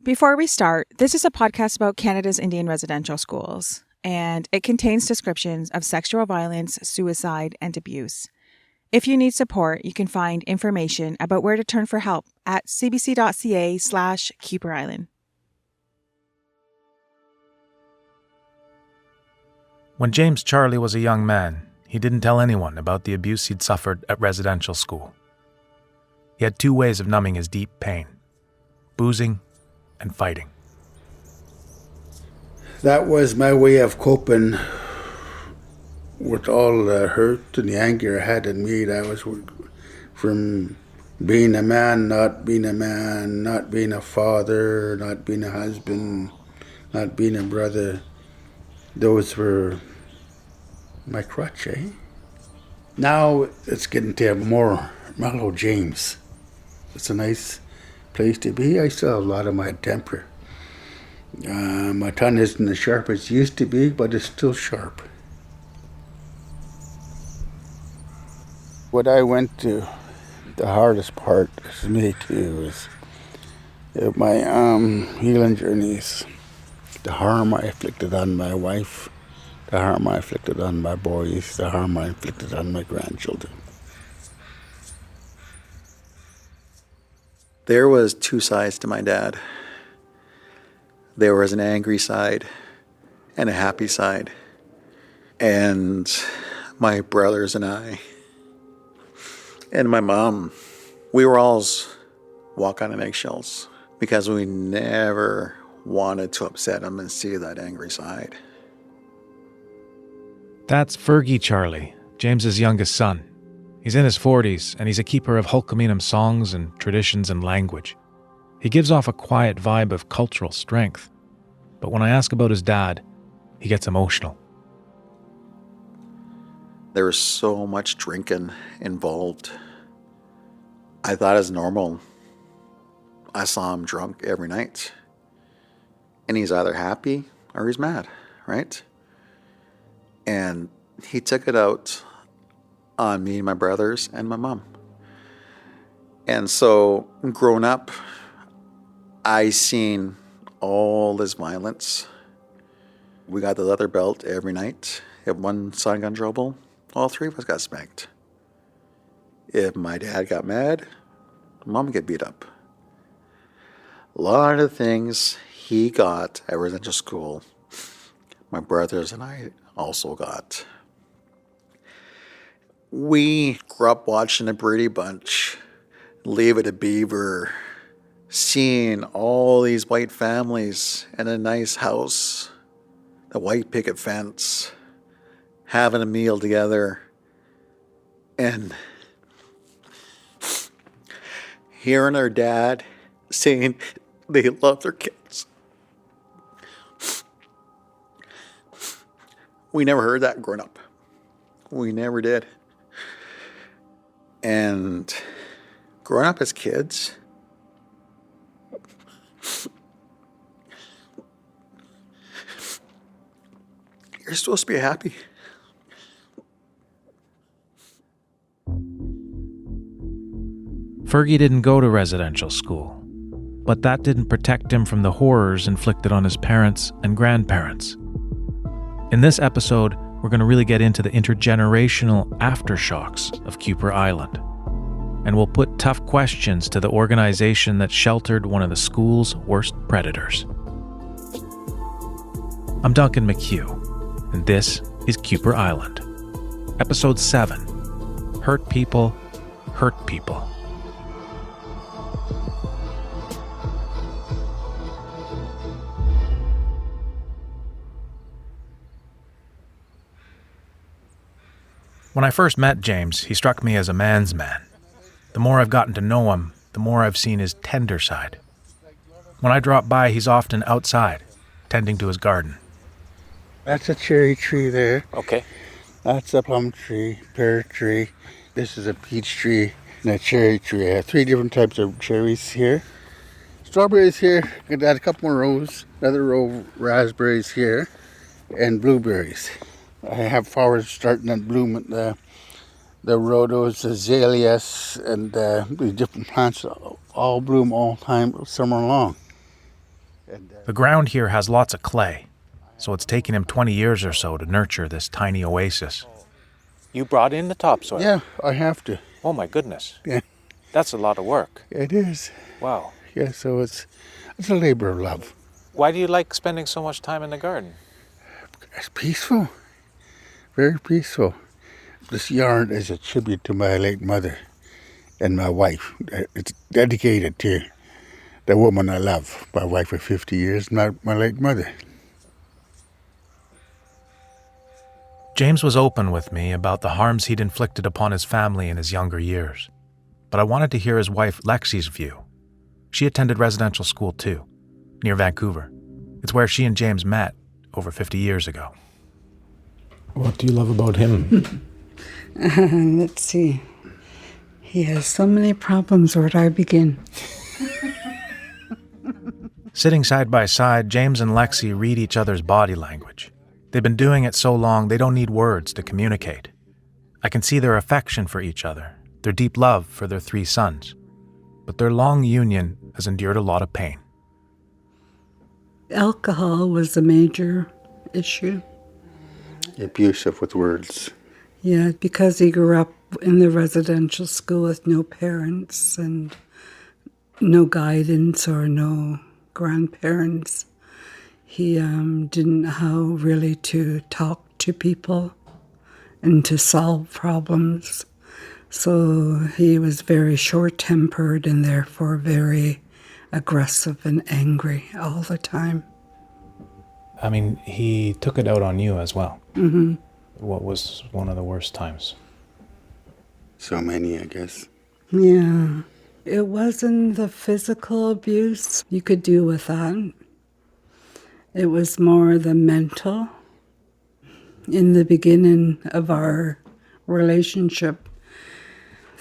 Before we start, this is a podcast about Canada's Indian residential schools, and it contains descriptions of sexual violence, suicide, and abuse. If you need support, you can find information about where to turn for help at cbc.ca/Kuper Island. When James Charlie was a young man, he didn't tell anyone about the abuse he'd suffered at residential school. He had two ways of numbing his deep pain: boozing and fighting. That was my way of coping with all the hurt and the anger I had in me. That was from being a man, not being a father, not being a husband, not being a brother. Those were my crutch, eh? Now it's getting to a more mellow James. It's a nice place to be. I still have a lot of my temper. My tongue isn't as sharp as it used to be, but it's still sharp. What I went to, the hardest part for me too, is my healing journeys. The harm I inflicted on my wife, the harm I inflicted on my boys, the harm I inflicted on my grandchildren. There was two sides to my dad. There was an angry side and a happy side. And my brothers and I and my mom, we were all walking on eggshells because we never wanted to upset him and see that angry side. That's Fergie Charlie, James's youngest son. He's in his 40s, and he's a keeper of Hulkaminam songs and traditions and language. He gives off a quiet vibe of cultural strength. But when I ask about his dad, he gets emotional. There was so much drinking involved. I thought it was normal. I saw him drunk every night. And he's either happy or he's mad, right? And he took it out on me and my brothers and my mom. And so growing up, I seen all this violence. We got the leather belt every night. If one son got in trouble, all three of us got spanked. If my dad got mad, mom would get beat up. A lot of things he got at residential school, my brothers and I also got. We grew up watching the Brady Bunch, Leave It to Beaver, seeing all these white families in a nice house, the white picket fence, having a meal together, and hearing our dad saying they love their kids. We never heard that growing up. We never did. And growing up as kids, you're supposed to be happy. Fergie didn't go to residential school, but that didn't protect him from the horrors inflicted on his parents and grandparents. In this episode, we're going to really get into the intergenerational aftershocks of Kuper Island. And we'll put tough questions to the organization that sheltered one of the school's worst predators. I'm Duncan McCue, and this is Kuper Island. Episode 7, Hurt People, Hurt People. When I first met James, he struck me as a man's man. The more I've gotten to know him, the more I've seen his tender side. When I drop by, he's often outside, tending to his garden. That's a cherry tree there. Okay. That's a plum tree, pear tree. This is a peach tree and a cherry tree. I have 3 different types of cherries here. Strawberries here. Could add a couple more rows. Another row of raspberries here. And blueberries. I have flowers starting to bloom at the rhodos, azaleas, and the different plants all bloom all time, summer long. The ground here has lots of clay, so it's taken him 20 years or so to nurture this tiny oasis. You brought in the topsoil? Yeah, I have to. Oh my goodness. Yeah. That's a lot of work. It is. Wow. Yeah, so it's a labor of love. Why do you like spending so much time in the garden? It's peaceful. Very peaceful. This yard is a tribute to my late mother and my wife. It's dedicated to the woman I love, my wife for 50 years, my late mother. James was open with me about the harms he'd inflicted upon his family in his younger years, but I wanted to hear his wife Lexi's view. She attended residential school too, near Vancouver. It's where she and James met over 50 years ago. What do you love about him? Let's see. He has so many problems. Where do I begin? Sitting side by side, James and Lexi read each other's body language. They've been doing it so long they don't need words to communicate. I can see their affection for each other, their deep love for their 3 sons. But their long union has endured a lot of pain. Alcohol was a major issue. Abusive with words. Yeah, because he grew up in the residential school with no parents and no guidance or no grandparents. He didn't know how really to talk to people and to solve problems. So he was very short-tempered and therefore very aggressive and angry all the time. I mean, he took it out on you as well. Mm-hmm. What was one of the worst times? So many, I guess. Yeah. It wasn't the physical abuse. You could deal with that. It was more the mental. In the beginning of our relationship,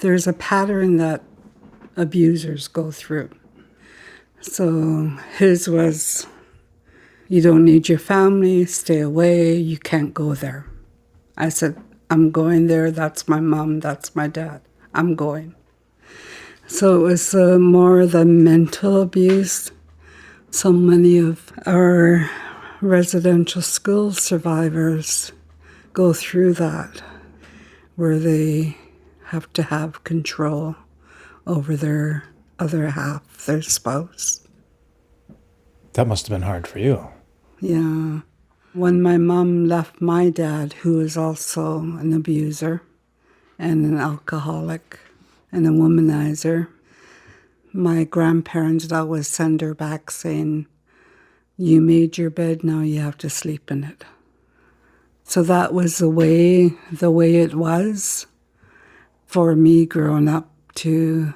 there's a pattern that abusers go through. So his was, you don't need your family, stay away, you can't go there. I said, I'm going there, that's my mom, that's my dad, I'm going. So it was more the mental abuse. So many of our residential school survivors go through that, where they have to have control over their other half, their spouse. That must have been hard for you. Yeah. When my mom left my dad, who was also an abuser and an alcoholic and a womanizer, my grandparents would always send her back saying, you made your bed, now you have to sleep in it. So that was the way it was for me growing up, to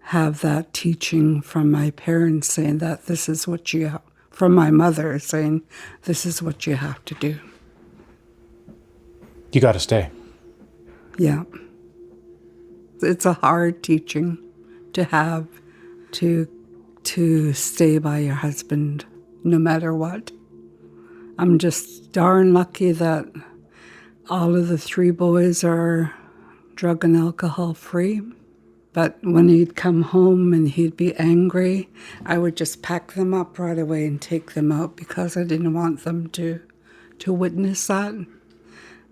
have that teaching from my parents saying that this is what you have, from my mother saying, this is what you have to do. You got to stay. Yeah. It's a hard teaching to have, to stay by your husband no matter what. I'm just darn lucky that all of the 3 boys are drug and alcohol free. But when he'd come home and he'd be angry, I would just pack them up right away and take them out because I didn't want them to witness that.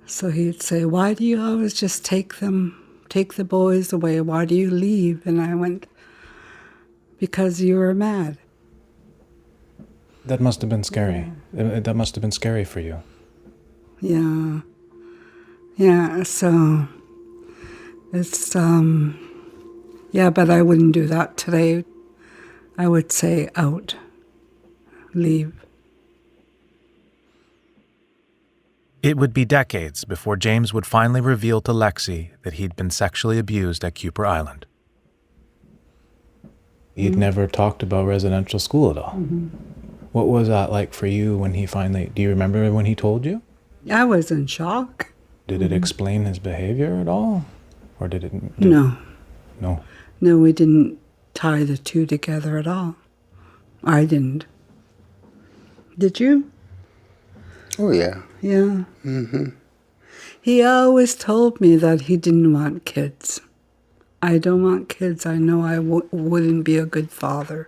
So he'd say, why do you always just take the boys away? Why do you leave? And I went, because you were mad. That must have been scary. That must have been scary for you. Yeah. Yeah, so it's, yeah, but I wouldn't do that today. I would say out, leave. It would be decades before James would finally reveal to Lexi that he'd been sexually abused at Kuper Island. He'd never talked about residential school at all. Mm-hmm. What was that like for you when he finally... Do you remember when he told you? I was in shock. Did it explain his behavior at all? Or did it... No. No? No, we didn't tie the 2 together at all. I didn't. Did you? Oh, yeah. Yeah. Mm-hmm. He always told me that he didn't want kids. I don't want kids. I know I wouldn't be a good father.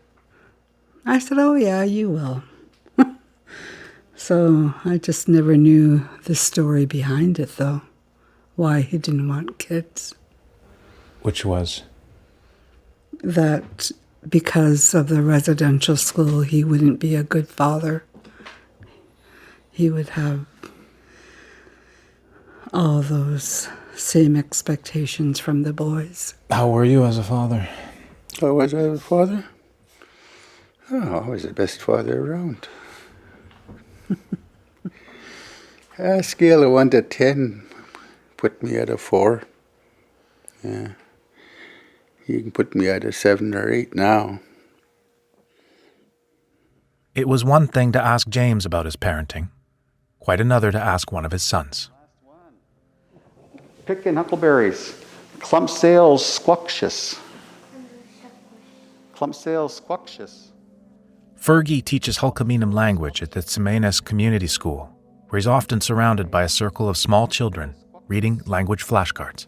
I said, oh yeah, you will. So I just never knew the story behind it, though, why he didn't want kids. Which was? That because of the residential school, he wouldn't be a good father. He would have all those same expectations from the boys. How were you as a father? How was I as a father? Oh, I was the best father around. A scale of 1 to 10 put me at a 4. Yeah. You can put me at a 7 or 8 now. It was one thing to ask James about his parenting, quite another to ask one of his sons. Picking huckleberries. Clump sales squawkshious. Clump sales squawkshious. Fergie teaches Hulkaminam language at the Tsimenes Community School, where he's often surrounded by a circle of small children reading language flashcards.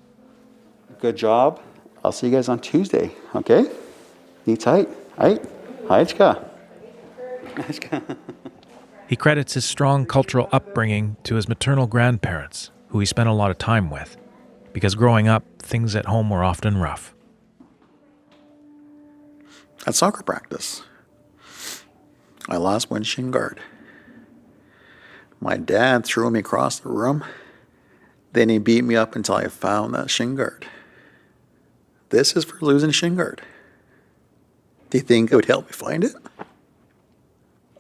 Good job. I'll see you guys on Tuesday, okay? Be tight. Right? Hajka. He credits his strong cultural upbringing to his maternal grandparents, who he spent a lot of time with, because growing up, things at home were often rough. At soccer practice, I lost one shin guard. My dad threw me across the room. Then he beat me up until I found that shin guard. This is for losing shin guard. Do you think it would help me find it?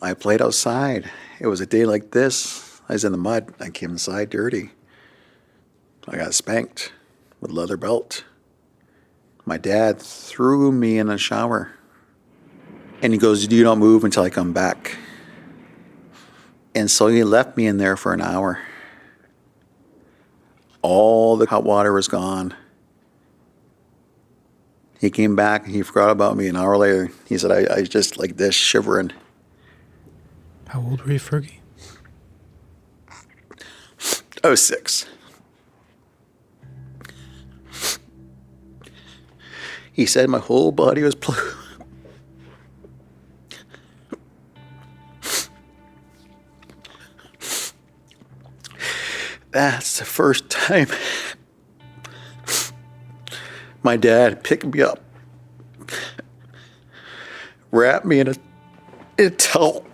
I played outside. It was a day like this. I was in the mud. I came inside dirty. I got spanked with a leather belt. My dad threw me in a shower. And he goes, "You don't move until I come back." And so he left me in there for an hour. All the hot water was gone. He came back and he forgot about me. An hour later, he said, I was just like this, shivering. How old were you, Fergie? I was 6. He said my whole body was blue. That's the first time my dad picked me up, wrapped me in a towel,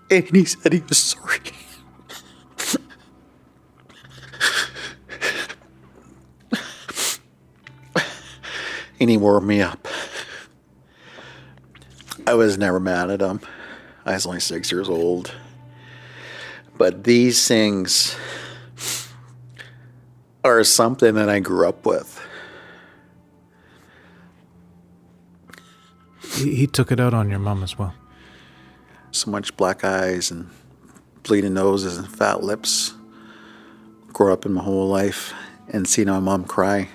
and he said he was sorry. And he warmed me up. I was never mad at him. I was only 6 years old. But these things are something that I grew up with. He took it out on your mom as well. So much black eyes and bleeding noses and fat lips. Grew up in my whole life and seeing my mom cry.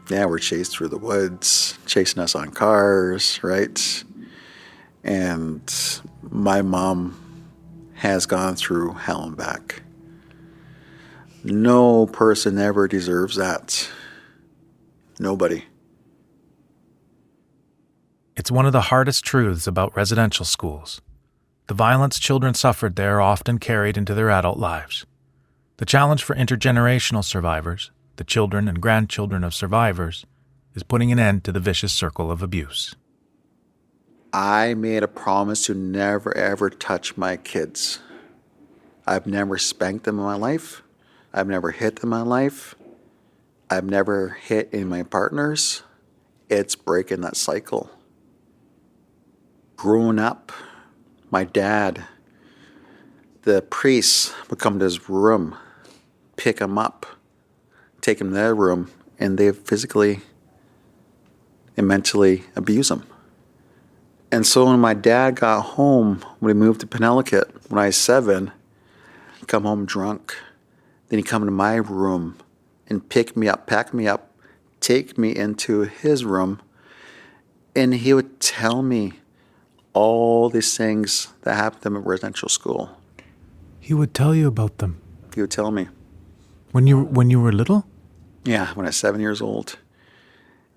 Yeah, we're chased through the woods, chasing us on cars, right? And my mom has gone through hell and back. No person ever deserves that. Nobody. It's one of the hardest truths about residential schools. The violence children suffered there are often carried into their adult lives. The challenge for intergenerational survivors, the children and grandchildren of survivors, is putting an end to the vicious circle of abuse. I made a promise to never, ever touch my kids. I've never spanked them in my life. I've never hit them in my life. I've never hit any of my partners. It's breaking that cycle. Growing up, my dad, the priests would come to his room, pick him up, take him to their room, and they physically and mentally abuse him. And so when my dad got home, when he moved to Penelakut, when I was 7, he'd come home drunk. Then he'd come into my room and pick me up, pack me up, take me into his room, and he would tell me all these things that happened to him at residential school. He would tell you about them? He would tell me. When you were little? Yeah, when I was 7 years old.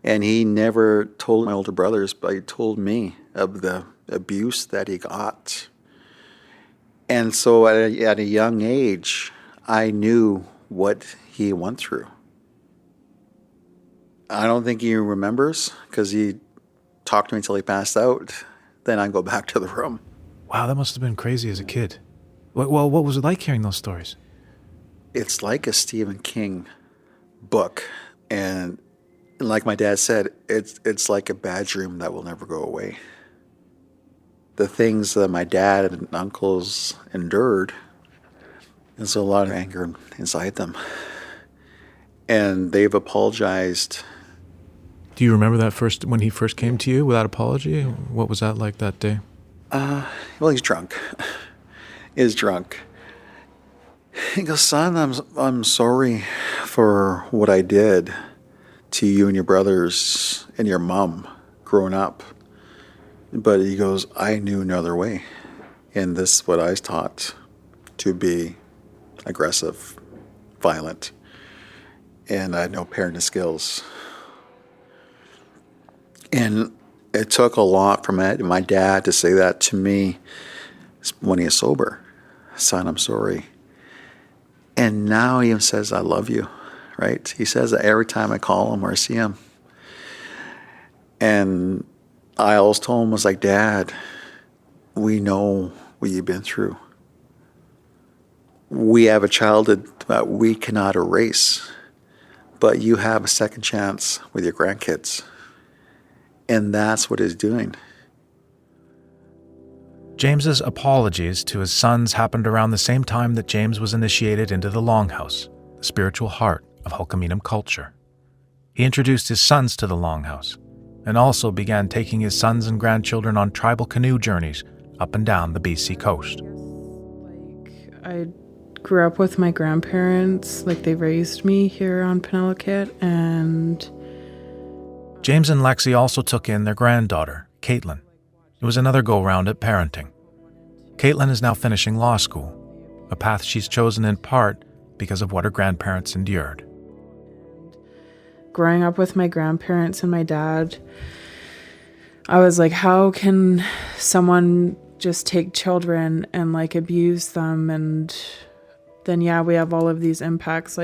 And he never told my older brothers, but he told me of the abuse that he got. And so at a young age, I knew what he went through. I don't think he remembers because he talked to me until he passed out. Then I go back to the room. Wow, that must have been crazy as a kid. Well, what was it like hearing those stories? It's like a Stephen King book. And like my dad said, it's like a bad dream that will never go away. The things that my dad and uncles endured, there's a lot of anger inside them. And they've apologized. Do you remember that when he first came to you without apology? What was that like that day? Well, he's drunk. He's drunk. He goes, son, I'm sorry for what I did to you and your brothers and your mom growing up. But he goes, I knew no other way. And this is what I was taught, to be aggressive, violent. And I had no parenting skills. And it took a lot from my dad to say that to me when he was sober. Son, I'm sorry. And now he even says, I love you, right? He says that every time I call him or I see him. And I always told him, was like, Dad, we know what you've been through. We have a childhood that we cannot erase, but you have a second chance with your grandkids. And that's what he's doing. James's apologies to his sons happened around the same time that James was initiated into the Longhouse, the spiritual heart of Hulkaminam culture. He introduced his sons to the Longhouse and also began taking his sons and grandchildren on tribal canoe journeys up and down the BC coast. I grew up with my grandparents, they raised me here on Penelakut, and James and Lexi also took in their granddaughter, Caitlin. It was another go-round at parenting. Caitlin is now finishing law school, a path she's chosen in part because of what her grandparents endured. Growing up with my grandparents and my dad, I was like, how can someone just take children and abuse them? And then, we have all of these impacts.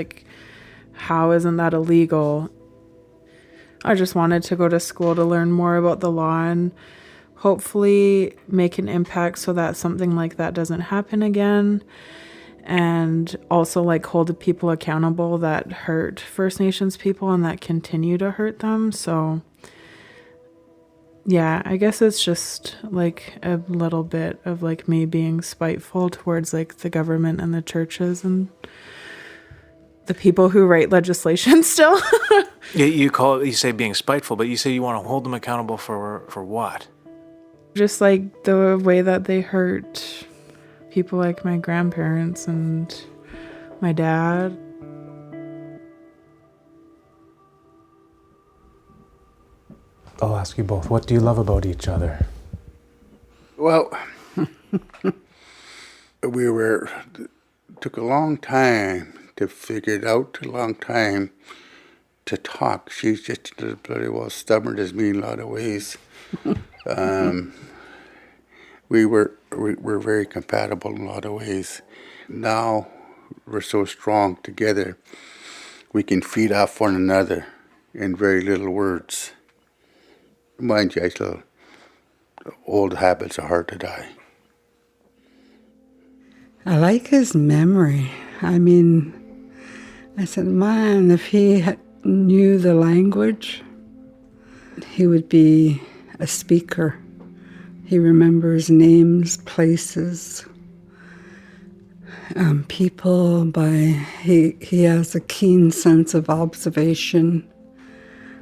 How isn't that illegal? I just wanted to go to school to learn more about the law and hopefully make an impact so that something like that doesn't happen again. And also hold the people accountable that hurt First Nations people and that continue to hurt them. So I guess it's just a little bit of me being spiteful towards the government and the churches and the people who write legislation still. You say being spiteful, but you say you want to hold them accountable for what? Just the way that they hurt people like my grandparents and my dad. I'll ask you both, what do you love about each other? Well, took a long time to figure it out, a long time to talk. She's just bloody well stubborn as me in a lot of ways. We're very compatible in a lot of ways. Now we're so strong together, we can feed off one another in very little words. Mind you, old habits are hard to die. I like his memory. I said, man, if he knew the language, he would be a speaker. He remembers names, places, people. He has a keen sense of observation.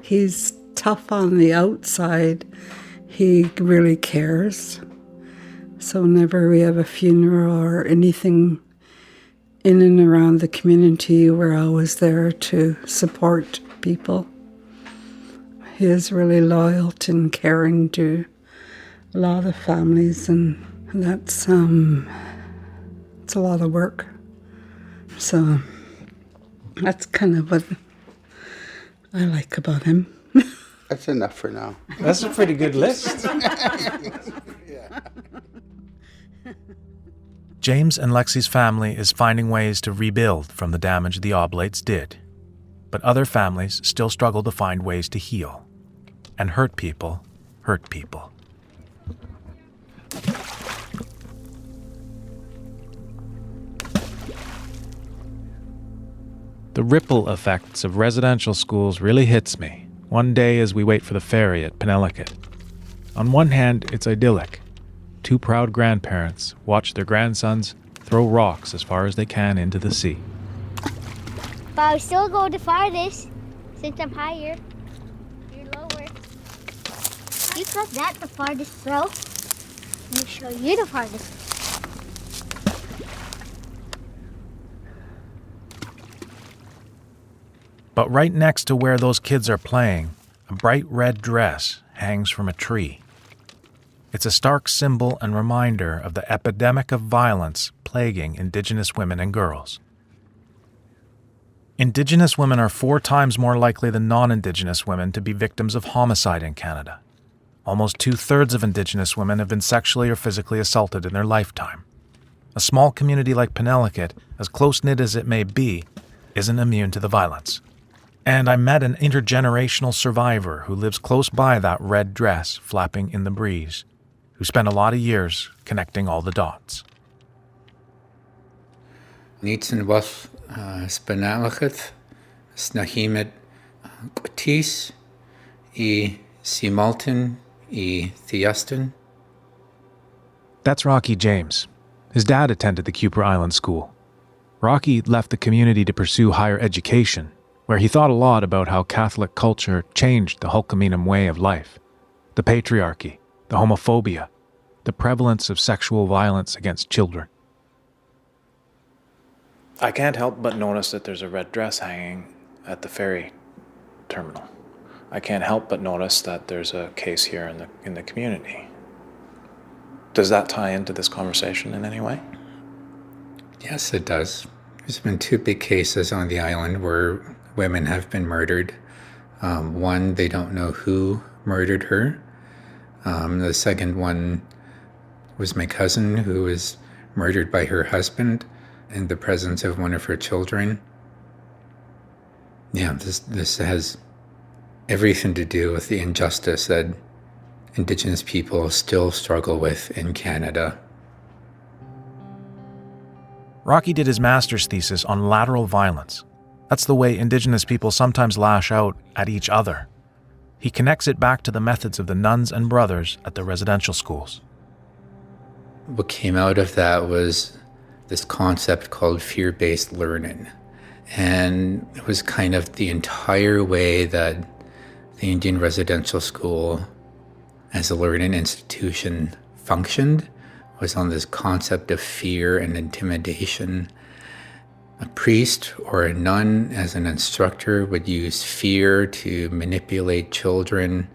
He's tough on the outside. He really cares. So whenever we have a funeral or anything in and around the community, we're always there to support people. He is really loyal and caring to a lot of families, and that's it's a lot of work. So that's kind of what I like about him. That's enough for now. That's a pretty good list. James and Lexi's family is finding ways to rebuild from the damage the Oblates did. But other families still struggle to find ways to heal. And hurt people hurt people. The ripple effects of residential schools really hits me one day as we wait for the ferry at Penelakut. On one hand, it's idyllic. Two proud grandparents watch their grandsons throw rocks as far as they can into the sea. But I'll still go the farthest since I'm higher. You're lower. You thought that the farthest throw? Let me show you the farthest. But right next to where those kids are playing, a bright red dress hangs from a tree. It's a stark symbol and reminder of the epidemic of violence plaguing Indigenous women and girls. Indigenous women are 4 times more likely than non-Indigenous women to be victims of homicide in Canada. Almost 2/3 of Indigenous women have been sexually or physically assaulted in their lifetime. A small community like Penelakut, as close-knit as it may be, isn't immune to the violence. And I met an intergenerational survivor who lives close by that red dress flapping in the breeze, who spent a lot of years connecting all the dots. Nitsan was Penelakut, Snahimet Qutis, Simalton, Theuston. That's Rocky James. His dad attended the Kuper Island School. Rocky left the community to pursue higher education, where he thought a lot about how Catholic culture changed the Hulkaminam way of life, the patriarchy, the homophobia, the prevalence of sexual violence against children. I can't help but notice that there's a red dress hanging at the ferry terminal. I can't help but notice that there's a case here in the community. Does that tie into this conversation in any way? Yes, it does. There's been 2 big cases on the island where women have been murdered. One, they don't know who murdered her. The second one was my cousin, who was murdered by her husband in the presence of one of her children. Yeah, this has everything to do with the injustice that Indigenous people still struggle with in Canada. Rocky did his master's thesis on lateral violence. That's the way Indigenous people sometimes lash out at each other. He connects it back to the methods of the nuns and brothers at the residential schools. What came out of that was this concept called fear-based learning. And it was kind of the entire way that the Indian Residential School as a learning institution functioned was on this concept of fear and intimidation. A priest or a nun as an instructor would use fear to manipulate children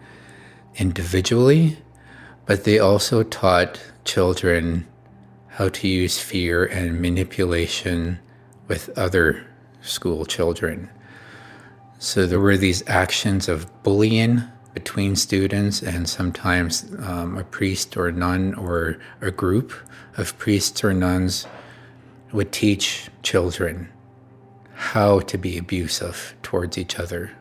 individually, but they also taught children how to use fear and manipulation with other school children. So there were these actions of bullying between students, and sometimes a priest or a nun or a group of priests or nuns would teach children how to be abusive towards each other.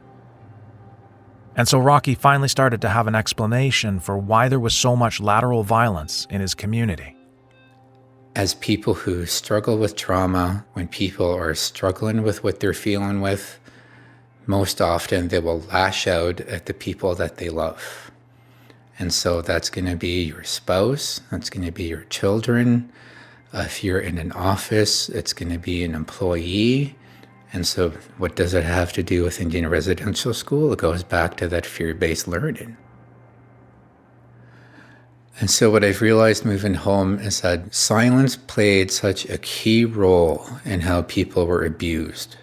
And so Rocky finally started to have an explanation for why there was so much lateral violence in his community. As people who struggle with trauma, when people are struggling with what they're feeling with, most often they will lash out at the people that they love. And so that's going to be your spouse, that's going to be your children. If you're in an office, it's going to be an employee. And so what does it have to do with Indian Residential School? It goes back to that fear-based learning. And so what I've realized moving home is that silence played such a key role in how people were abused.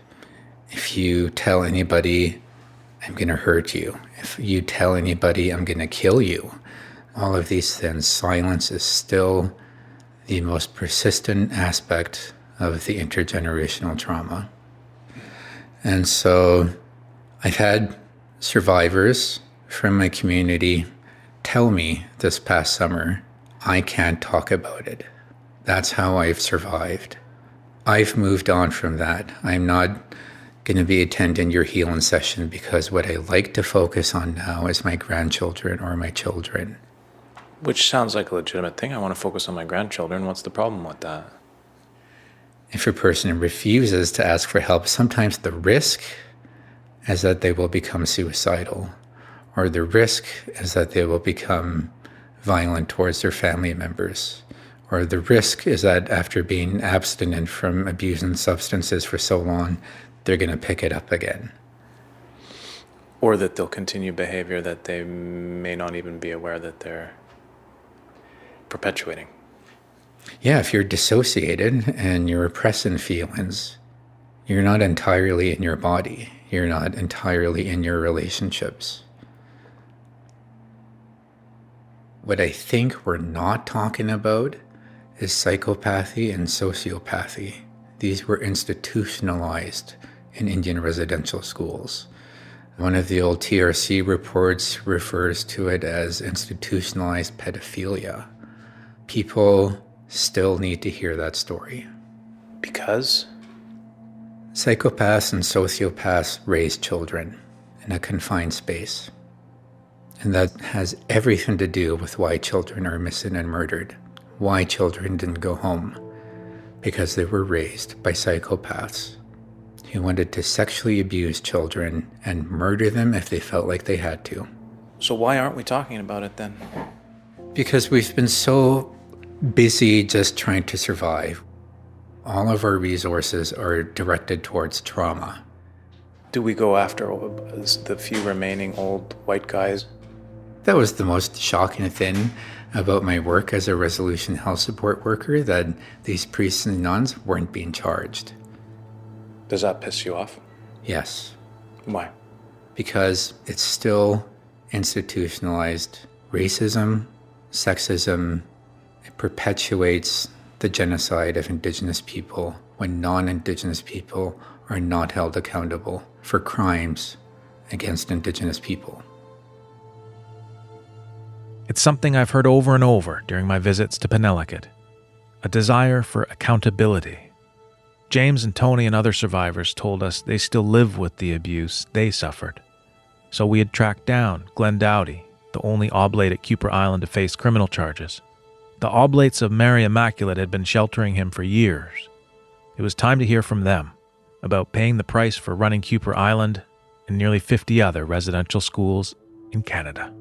If you tell anybody, I'm going to hurt you. If you tell anybody, I'm going to kill you. All of these things, silence is still the most persistent aspect of the intergenerational trauma. And so I've had survivors from my community tell me this past summer, I can't talk about it. That's how I've survived. I've moved on from that. I'm not going to be attending your healing session because what I like to focus on now is my grandchildren or my children. Which sounds like a legitimate thing. I want to focus on my grandchildren. What's the problem with that? If a person refuses to ask for help, sometimes the risk is that they will become suicidal, or the risk is that they will become violent towards their family members, or the risk is that after being abstinent from abusing substances for so long, they're going to pick it up again. Or that they'll continue behavior that they may not even be aware that they're perpetuating. Yeah, if you're dissociated and you're repressing feelings, you're not entirely in your body. You're not entirely in your relationships. What I think we're not talking about is psychopathy and sociopathy. These were institutionalized in Indian residential schools. One of the old TRC reports refers to it as institutionalized pedophilia. People still need to hear that story. Because? Psychopaths and sociopaths raise children in a confined space. And that has everything to do with why children are missing and murdered, why children didn't go home, because they were raised by psychopaths who wanted to sexually abuse children and murder them if they felt like they had to. So why aren't we talking about it then? Because we've been so busy just trying to survive. All of our resources are directed towards trauma. Do we go after the few remaining old white guys? That was the most shocking thing about my work as a resolution health support worker, that these priests and nuns weren't being charged. Does that piss you off? Yes. Why? Because it's still institutionalized racism, sexism. It perpetuates the genocide of Indigenous people when non-Indigenous people are not held accountable for crimes against Indigenous people. It's something I've heard over and over during my visits to Penelakut, a desire for accountability. James and Tony and other survivors told us they still live with the abuse they suffered. So we had tracked down Glenn Dowdy, the only oblate at Kuper Island to face criminal charges. The Oblates of Mary Immaculate had been sheltering him for years. It was time to hear from them about paying the price for running Kuper Island and nearly 50 other residential schools in Canada.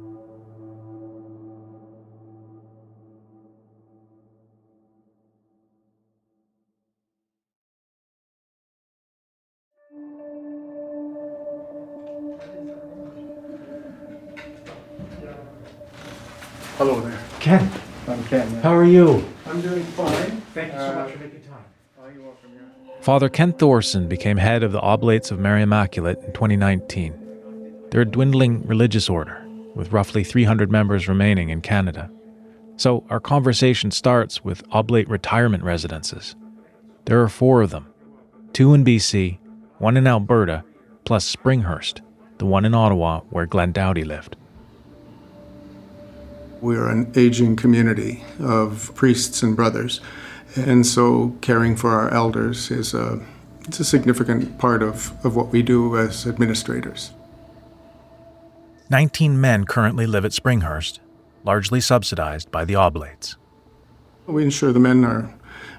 Hello there. Ken, I'm Ken. how are you? I'm doing fine. Thank you so much for making time. You're welcome. Father Ken Thorson became head of the Oblates of Mary Immaculate in 2019. They're a dwindling religious order, with roughly 300 members remaining in Canada. So our conversation starts with Oblate retirement residences. There are 4 of them, 2 in BC, 1 in Alberta, plus Springhurst, the one in Ottawa where Glenn Dowdy lived. We're an aging community of priests and brothers, and so caring for our elders is it's a significant part of what we do as administrators. 19 men currently live at Springhurst, largely subsidized by the Oblates. We ensure the men are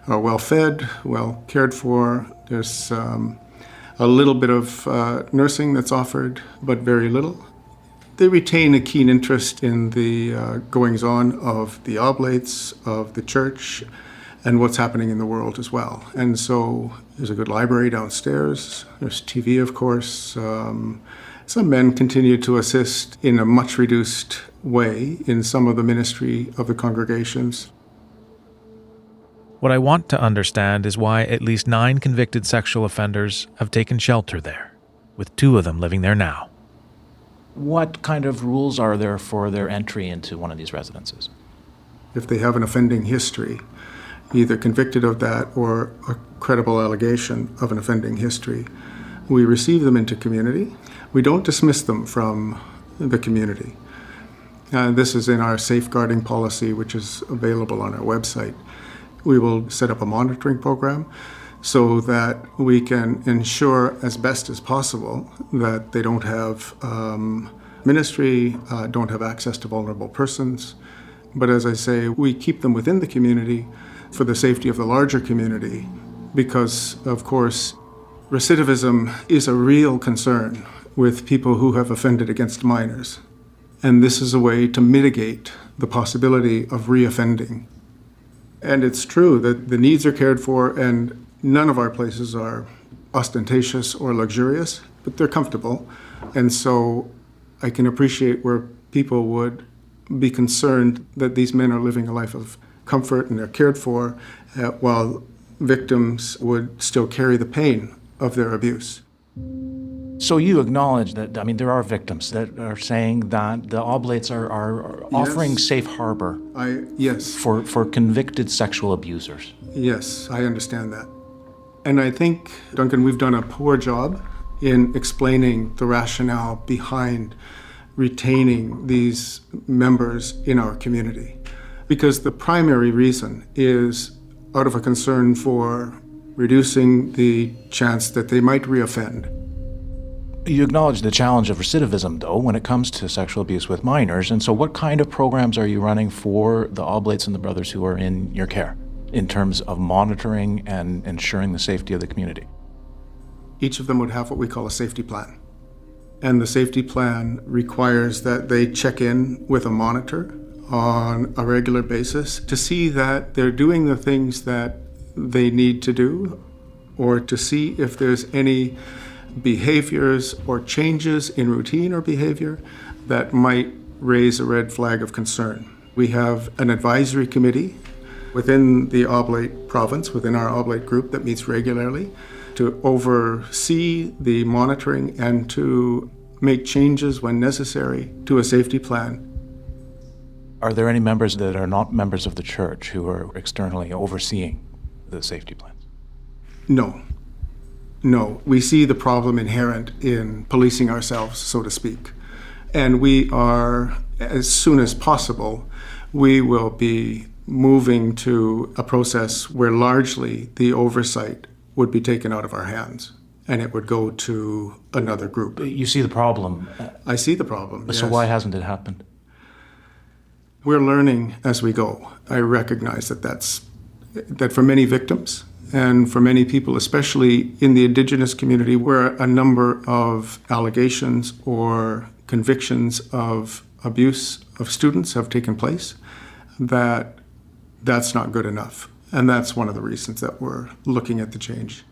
well fed, well cared for. There's a little bit of nursing that's offered, but very little. They retain a keen interest in the goings-on of the Oblates, of the church, and what's happening in the world as well. And so there's a good library downstairs. There's TV, of course. Some men continue to assist in a much reduced way in some of the ministry of the congregations. What I want to understand is why at least 9 convicted sexual offenders have taken shelter there, with 2 of them living there now. What kind of rules are there for their entry into one of these residences? If they have an offending history, either convicted of that or a credible allegation of an offending history, we receive them into community. We don't dismiss them from the community. This is in our safeguarding policy, which is available on our website. We will set up a monitoring program so that we can ensure as best as possible that they don't have ministry, don't have access to vulnerable persons. But as I say, we keep them within the community for the safety of the larger community because, of course, recidivism is a real concern with people who have offended against minors. And this is a way to mitigate the possibility of reoffending. And it's true that the needs are cared for, and none of our places are ostentatious or luxurious, but they're comfortable. And so I can appreciate where people would be concerned that these men are living a life of comfort and they're cared for, while victims would still carry the pain of their abuse. So you acknowledge that, I mean, there are victims that are saying that the Oblates are offering safe harbor Yes. for convicted sexual abusers. Yes, I understand that. And I think, Duncan, we've done a poor job in explaining the rationale behind retaining these members in our community. Because the primary reason is out of a concern for reducing the chance that they might reoffend. You acknowledge the challenge of recidivism, though, when it comes to sexual abuse with minors. And so what kind of programs are you running for the Oblates and the brothers who are in your care in terms of monitoring and ensuring the safety of the community? Each of them would have what we call a safety plan. And the safety plan requires that they check in with a monitor on a regular basis to see that they're doing the things that they need to do, or to see if there's any behaviors or changes in routine or behavior that might raise a red flag of concern. We have an advisory committee within the Oblate province, within our Oblate group, that meets regularly to oversee the monitoring and to make changes when necessary to a safety plan. Are there any members that are not members of the church who are externally overseeing the safety plans? No, we see the problem inherent in policing ourselves, so to speak. And we are, as soon as possible, we will be moving to a process where largely the oversight would be taken out of our hands and it would go to another group. You see the problem. I see the problem, So yes. why hasn't it happened? We're learning as we go. I recognize that for many victims, and for many people, especially in the Indigenous community, where a number of allegations or convictions of abuse of students have taken place, that's not good enough. And that's one of the reasons that we're looking at the change.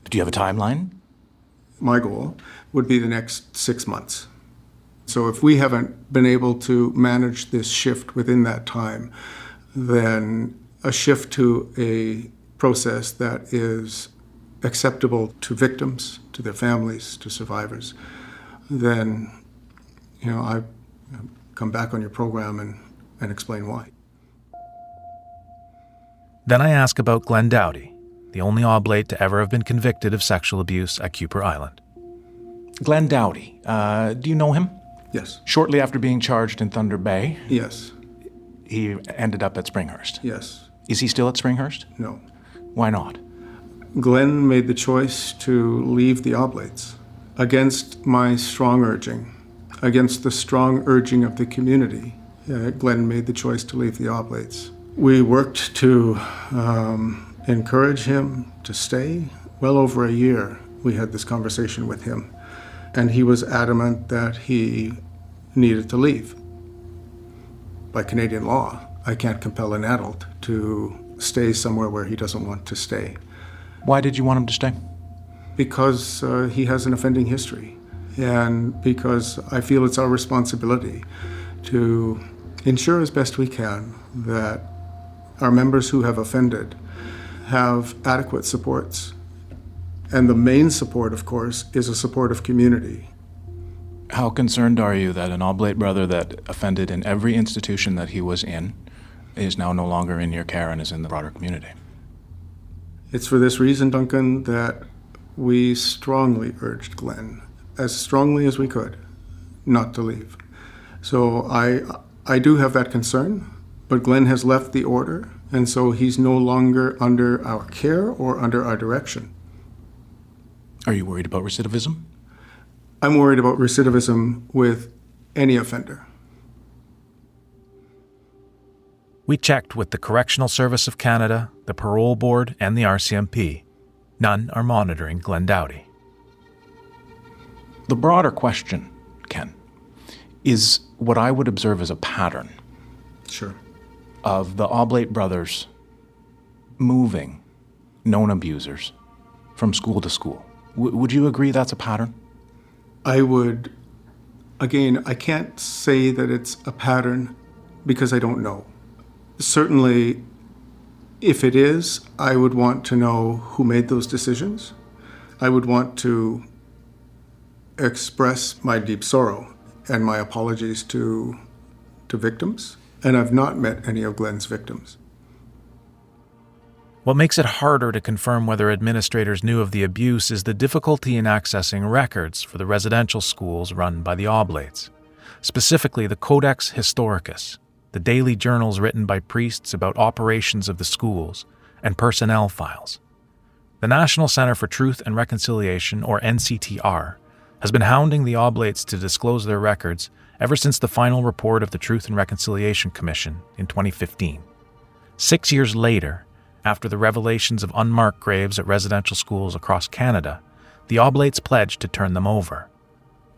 Do you have a timeline? My goal would be the next 6 months. So if we haven't been able to manage this shift within that time, then a shift to a process that is acceptable to victims, to their families, to survivors, then, I come back on your program and explain why. Then I ask about Glenn Dowdy, the only Oblate to ever have been convicted of sexual abuse at Kuper Island. Glenn Dowdy, do you know him? Yes. Shortly after being charged in Thunder Bay, Yes. he ended up at Springhurst. Yes. Is he still at Springhurst? No. Why not? Glenn made the choice to leave the Oblates against my strong urging, against the strong urging of the community. Glenn made the choice to leave the Oblates. We worked to encourage him to stay. Well over a year, we had this conversation with him, and he was adamant that he needed to leave. By Canadian law, I can't compel an adult to stay somewhere where he doesn't want to stay. Why did you want him to stay? Because he has an offending history, and because I feel it's our responsibility to ensure as best we can that our members who have offended have adequate supports. And the main support, of course, is a supportive community. How concerned are you that an Oblate brother that offended in every institution that he was in is now no longer in your care and is in the broader community? It's for this reason, Duncan, that we strongly urged Glenn, as strongly as we could, not to leave. So I do have that concern, but Glenn has left the order, and so he's no longer under our care or under our direction. Are you worried about recidivism? I'm worried about recidivism with any offender. We checked with the Correctional Service of Canada, the Parole Board, and the RCMP. None are monitoring Glenn Doughty. The broader question, Ken, is what I would observe as a pattern. Sure. Of the Oblate brothers moving known abusers from school to school. Would you agree that's a pattern? I would. Again, I can't say that it's a pattern because I don't know. Certainly, if it is, I would want to know who made those decisions. I would want to express my deep sorrow and my apologies to victims. And I've not met any of Glenn's victims. What makes it harder to confirm whether administrators knew of the abuse is the difficulty in accessing records for the residential schools run by the Oblates, specifically the Codex Historicus, the daily journals written by priests about operations of the schools, and personnel files. The National Center for Truth and Reconciliation, or NCTR, has been hounding the Oblates to disclose their records ever since the final report of the Truth and Reconciliation Commission in 2015. 6 years later, after the revelations of unmarked graves at residential schools across Canada, the Oblates pledged to turn them over.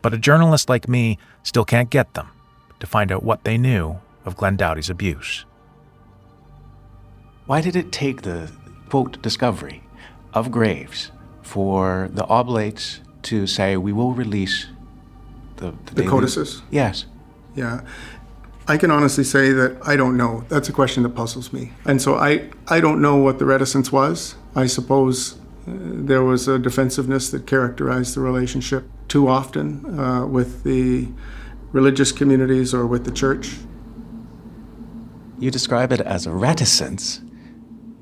But a journalist like me still can't get them to find out what they knew of Glenn Doughty's abuse. Why did it take the, quote, discovery of graves for the Oblates to say, we will release the codices? Yes. Yeah. I can honestly say that I don't know. That's a question that puzzles me. And so I don't know what the reticence was. I suppose there was a defensiveness that characterized the relationship too often with the religious communities or with the church. You describe it as a reticence.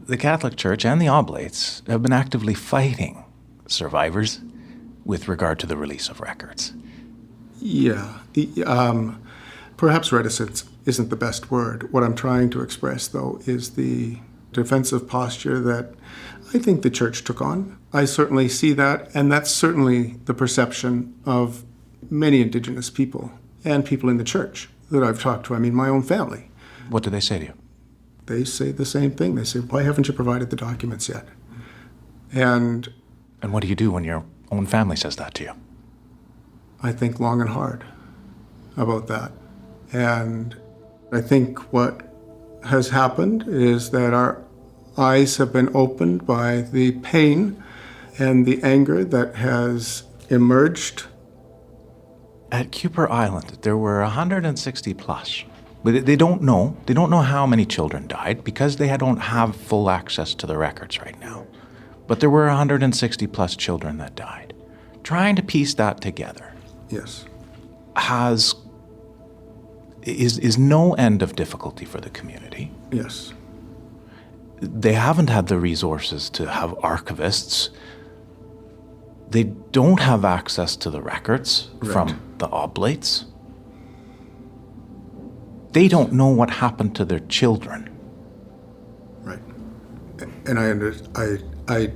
The Catholic Church and the Oblates have been actively fighting survivors with regard to the release of records. Yeah. Perhaps reticence isn't the best word. What I'm trying to express, though, is the defensive posture that I think the church took on. I certainly see that, and that's certainly the perception of many Indigenous people and people in the church that I've talked to. I mean, my own family. What do they say to you? They say the same thing. They say, why haven't you provided the documents yet? And what do you do when your own family says that to you? I think long and hard about that. And I think what has happened is that our eyes have been opened by the pain and the anger that has emerged. At Kuper Island, there were 160 plus. But they don't know. They don't know how many children died because they don't have full access to the records right now. But there were 160 plus children that died. Trying to piece that together. Yes. Is no end of difficulty for the community. Yes. They haven't had the resources to have archivists. They don't have access to the records from the Oblates. They don't know what happened to their children. Right. And I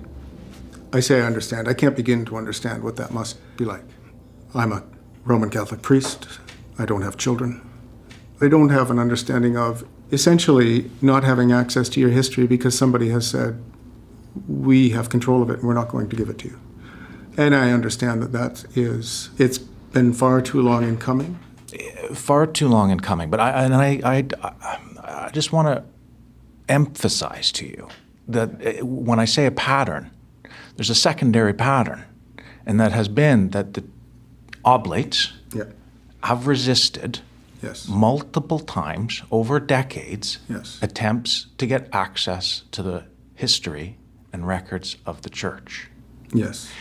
say I understand. I can't begin to understand what that must be like. I'm a Roman Catholic priest. I don't have children. I don't have an understanding of essentially not having access to your history because somebody has said, we have control of it and we're not going to give it to you. And I understand it's been far too long in coming. Far too long in coming. But I just want to emphasize to you that when I say a pattern, there's a secondary pattern, and that has been that the Oblates have resisted multiple times over decades attempts to get access to the history and records of the church. Yes.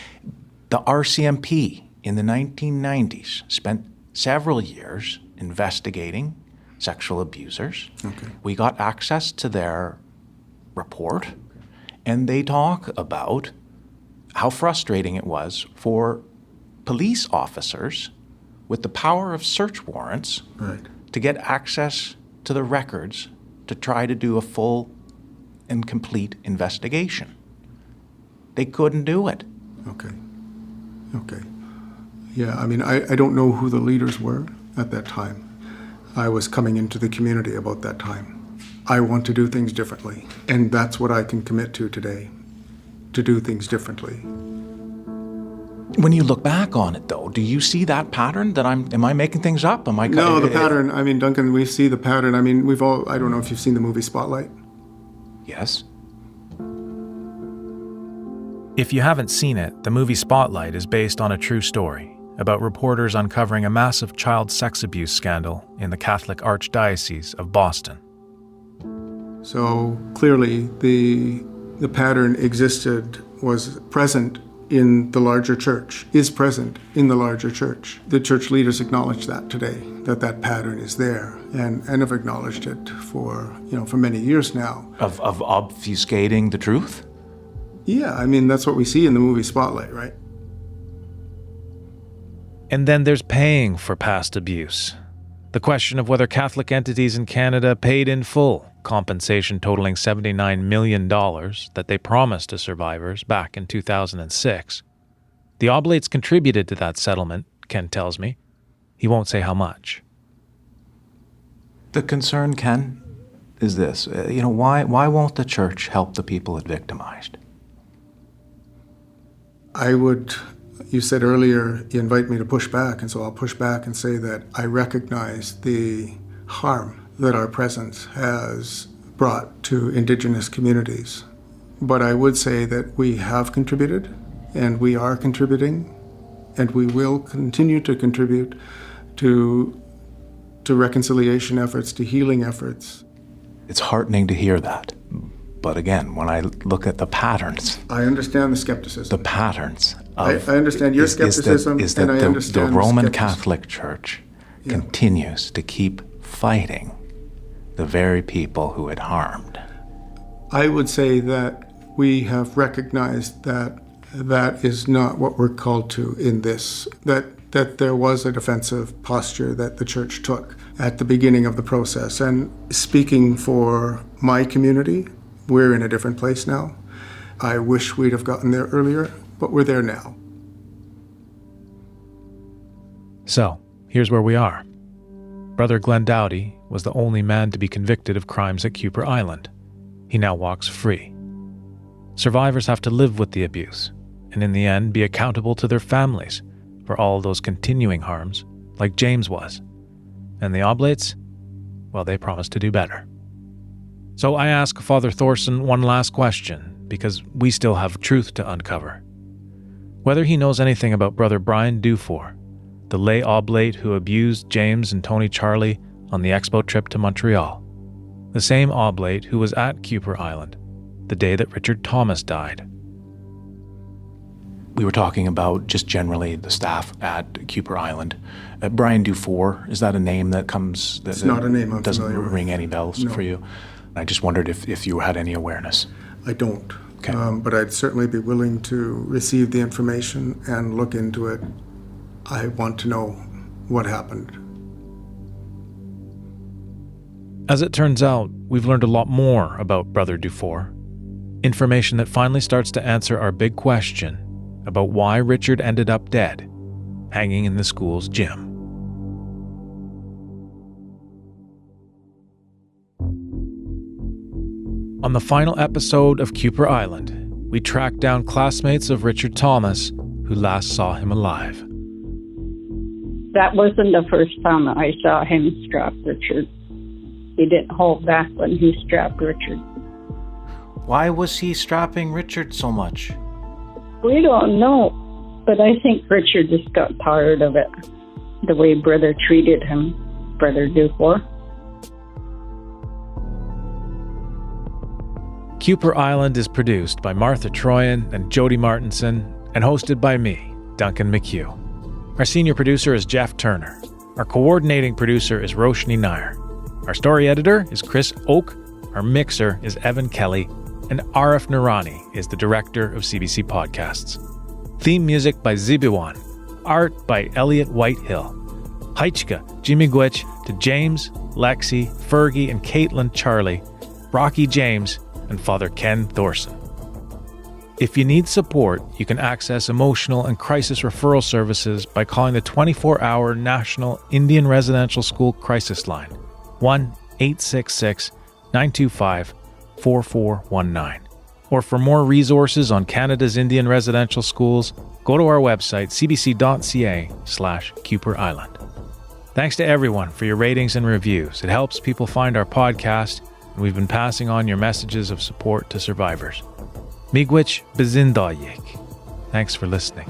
The RCMP in the 1990s spent several years investigating sexual abusers. Okay. We got access to their report, and they talk about how frustrating it was for police officers with the power of search warrants Right. to get access to the records to try to do a full and complete investigation. They couldn't do it. Okay. Yeah, I mean, I don't know who the leaders were at that time. I was coming into the community about that time. I want to do things differently, and that's what I can commit to today, to do things differently. When you look back on it, though, do you see that pattern that am I making things up? No, the pattern, I mean, Duncan, we see the pattern. I mean, I don't know if you've seen the movie Spotlight. Yes. If you haven't seen it, the movie Spotlight is based on a true story about reporters uncovering a massive child sex abuse scandal in the Catholic Archdiocese of Boston. So clearly the pattern existed, was present in the larger church, is present in the larger church. The church leaders acknowledge that today, that pattern is there, and have acknowledged it for many years now. Of obfuscating the truth? Yeah, I mean, that's what we see in the movie Spotlight, right? And then there's paying for past abuse. The question of whether Catholic entities in Canada paid in full compensation totaling $79 million that they promised to survivors back in 2006. The Oblates contributed to that settlement, Ken tells me. He won't say how much. The concern, Ken, is this. Why won't the church help the people it victimized? You said earlier you invite me to push back, and so I'll push back and say that I recognize the harm that our presence has brought to Indigenous communities. But I would say that we have contributed, and we are contributing, and we will continue to contribute to reconciliation efforts, to healing efforts. It's heartening to hear that. But again, when I look at the patterns... I understand the skepticism. The patterns I understand your skepticism, is that and I understand the Roman skepticism. Catholic Church continues to keep fighting the very people who it harmed. I would say that we have recognized that that is not what we're called to in this, that there was a defensive posture that the church took at the beginning of the process. And speaking for my community, we're in a different place now. I wish we'd have gotten there earlier, but we're there now. So, here's where we are. Brother Glenn Dowdy was the only man to be convicted of crimes at Kuper Island. He now walks free. Survivors have to live with the abuse, and in the end be accountable to their families for all those continuing harms, like James was. And the Oblates, well, they promised to do better. So I ask Father Thorson one last question, because we still have truth to uncover. Whether he knows anything about Brother Brian Dufour, the lay oblate who abused James and Tony Charlie on the expo trip to Montreal, the same oblate who was at Kuper Island the day that Richard Thomas died. We were talking about just generally the staff at Kuper Island. Brian Dufour, is that a name that comes... It's not a name I'm doesn't familiar with. ring any bells for you? I just wondered if you had any awareness. I don't. Okay. But I'd certainly be willing to receive the information and look into it. I want to know what happened. As it turns out, we've learned a lot more about Brother Dufour. Information that finally starts to answer our big question about why Richard ended up dead, hanging in the school's gym. On the final episode of Kuper Island, we track down classmates of Richard Thomas who last saw him alive. That wasn't the first time I saw him strap Richard. He didn't hold back when he strapped Richard. Why was he strapping Richard so much? We don't know, but I think Richard just got tired of it, the way Brother treated him, Brother Dufour. Kuper Island is produced by Martha Troyan and Jody Martinson and hosted by me, Duncan McCue. Our senior producer is Jeff Turner. Our coordinating producer is Roshni Nair. Our story editor is Chris Oak. Our mixer is Evan Kelly. And Arif Nurani is the director of CBC Podcasts. Theme music by Zibiwan. Art by Elliot Whitehill. Heichka, Jimigwich, to James, Lexi, Fergie, and Caitlin Charlie, Rocky James, and Father Ken Thorson. If you need support, you can access emotional and crisis referral services by calling the 24-hour National Indian Residential School Crisis Line, 1-866-925-4419. Or for more resources on Canada's Indian residential schools, go to our website, cbc.ca/Kuper Island. Thanks to everyone for your ratings and reviews. It helps people find our podcast, and we've been passing on your messages of support to survivors. Miigwech Bizindayik. Thanks for listening.